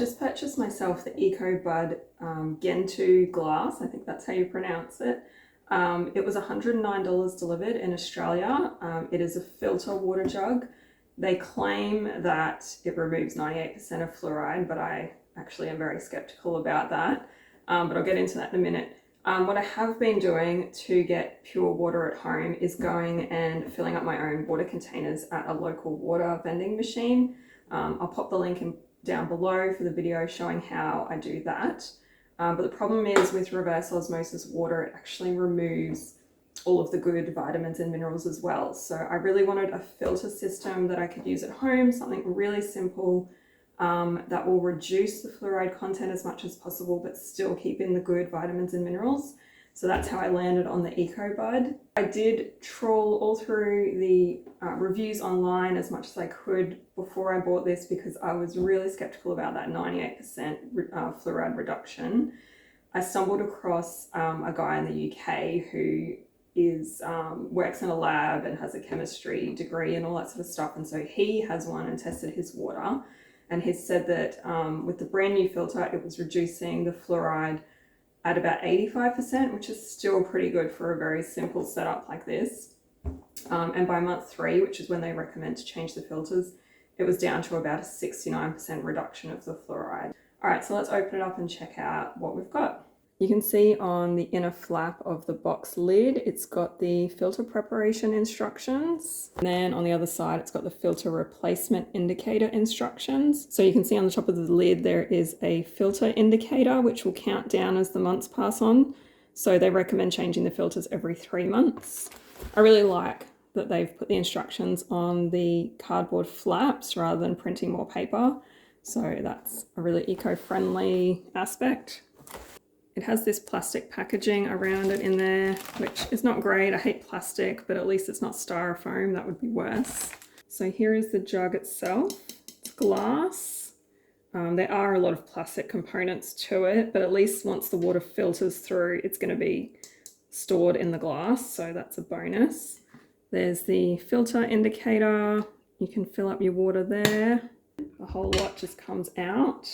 just purchased myself the EcoBud Gentoo glass. I think that's how you pronounce it. It was $109 delivered in Australia. It is a filter water jug. They claim that it removes 98% of fluoride, but I actually am very skeptical about that. But I'll get into that in a minute. What I have been doing to get pure water at home is going and filling up my own water containers at a local water vending machine. I'll pop the link down below for the video showing how I do that. But the problem is with reverse osmosis water, it actually removes all of the good vitamins and minerals as well. So I really wanted a filter system that I could use at home, something really simple that will reduce the fluoride content as much as possible, but still keep in the good vitamins and minerals. So that's how I landed on the EcoBud. I did trawl all through the reviews online as much as I could before I bought this because I was really skeptical about that 98% fluoride reduction. I stumbled across a guy in the UK who works in a lab and has a chemistry degree and all that sort of stuff. And so he has one and tested his water. And he said that with the brand new filter, it was reducing the fluoride at about 85%, which is still pretty good for a very simple setup like this. And by month 3, which is when they recommend to change the filters, it was down to about a 69% reduction of the fluoride. All right, so let's open it up and check out what we've got. You can see on the inner flap of the box lid, it's got the filter preparation instructions. And then on the other side, it's got the filter replacement indicator instructions. So you can see on the top of the lid, there is a filter indicator, which will count down as the months pass on. So they recommend changing the filters every 3 months. I really like that they've put the instructions on the cardboard flaps rather than printing more paper. So that's a really eco-friendly aspect. It has this plastic packaging around it in there, which is not great. I hate plastic, but at least it's not styrofoam. That would be worse. So here is the jug itself. It's glass. There are a lot of plastic components to it, but at least once the water filters through, it's going to be stored in the glass. So that's a bonus. There's the filter indicator. You can fill up your water there. A whole lot just comes out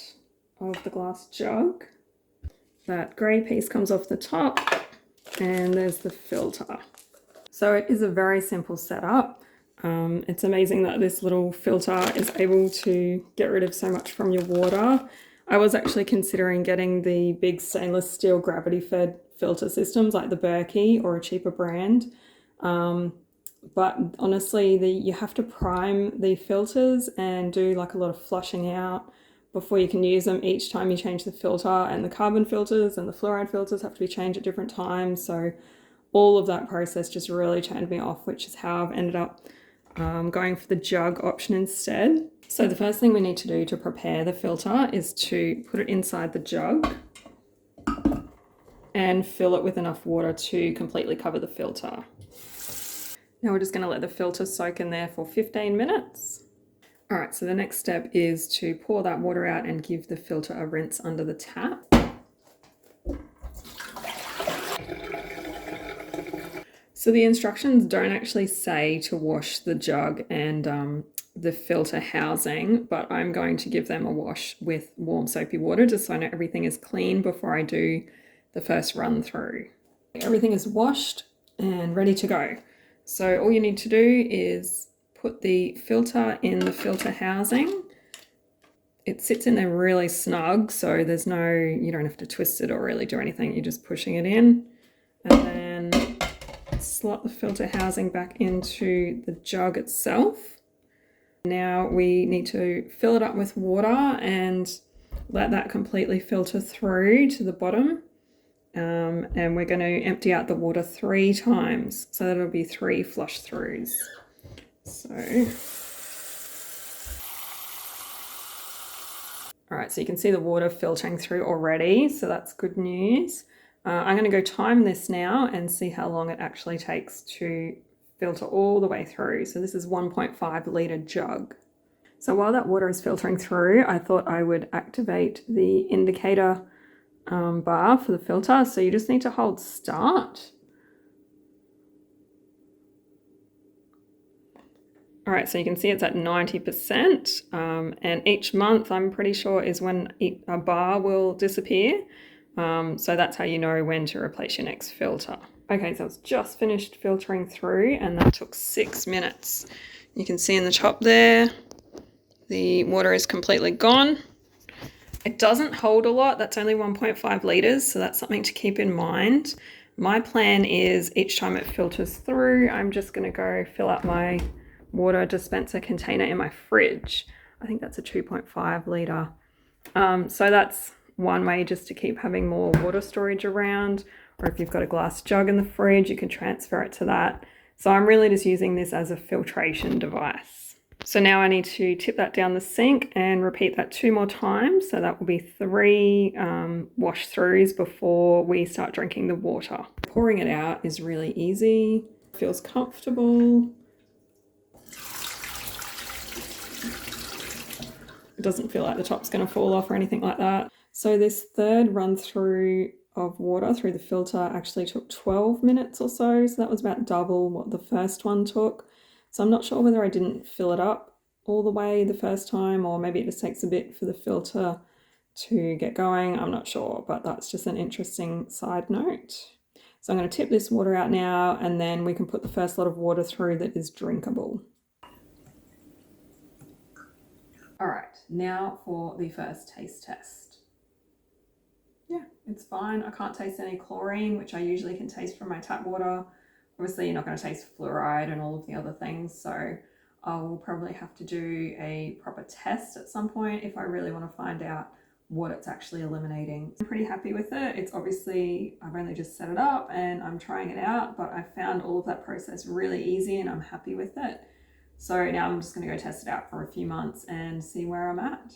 of the glass jug. That grey piece comes off the top and there's the filter. So it is a very simple setup. It's amazing that this little filter is able to get rid of so much from your water. I was actually considering getting the big stainless steel gravity fed filter systems like the Berkey or a cheaper brand. But honestly, you have to prime the filters and do like a lot of flushing out before you can use them each time you change the filter, and the carbon filters and the fluoride filters have to be changed at different times. So all of that process just really turned me off, which is how I've ended up going for the jug option instead. So the first thing we need to do to prepare the filter is to put it inside the jug and fill it with enough water to completely cover the filter. Now we're just going to let the filter soak in there for 15 minutes. All right, so the next step is to pour that water out and give the filter a rinse under the tap. So the instructions don't actually say to wash the jug and the filter housing, but I'm going to give them a wash with warm soapy water just so I know everything is clean before I do the first run through. Everything is washed and ready to go. So all you need to do is put the filter in the filter housing. It sits in there really snug, so you don't have to twist it or really do anything. You're just pushing it in, and then slot the filter housing back into the jug itself. Now we need to fill it up with water and let that completely filter through to the bottom. And we're going to empty out the water 3 times, so that'll be 3 flush throughs. So, all right, so you can see the water filtering through already, so that's good news. I'm going to go time this now and see how long it actually takes to filter all the way through. So this is 1.5 litre jug. So while that water is filtering through, I thought I would activate the indicator bar for the filter. So you just need to hold start. All right, so you can see it's at 90%, and each month I'm pretty sure is when a bar will disappear. So that's how you know when to replace your next filter. Okay, so it's just finished filtering through and that took 6 minutes. You can see in the top there, the water is completely gone. It doesn't hold a lot, that's only 1.5 litres, so that's something to keep in mind. My plan is each time it filters through, I'm just gonna go fill up my water dispenser container in my fridge. I think that's a 2.5 litre. So that's one way just to keep having more water storage around, or if you've got a glass jug in the fridge, you can transfer it to that. So I'm really just using this as a filtration device. So now I need to tip that down the sink and repeat that 2 more times. So that will be 3 wash throughs before we start drinking the water. Pouring it out is really easy, feels comfortable. It doesn't feel like the top's going to fall off or anything like that. So this third run through of water through the filter actually took 12 minutes or so. So that was about double what the first one took. So I'm not sure whether I didn't fill it up all the way the first time, or maybe it just takes a bit for the filter to get going. I'm not sure, but that's just an interesting side note. So I'm going to tip this water out now, and then we can put the first lot of water through that is drinkable. All right, now for the first taste test. Yeah, it's fine. I can't taste any chlorine, which I usually can taste from my tap water. Obviously, you're not going to taste fluoride and all of the other things, so I will probably have to do a proper test at some point if I really want to find out what it's actually eliminating. I'm pretty happy with it. It's obviously, I've only just set it up and I'm trying it out, but I found all of that process really easy and I'm happy with it. So now I'm just going to go test it out for a few months and see where I'm at.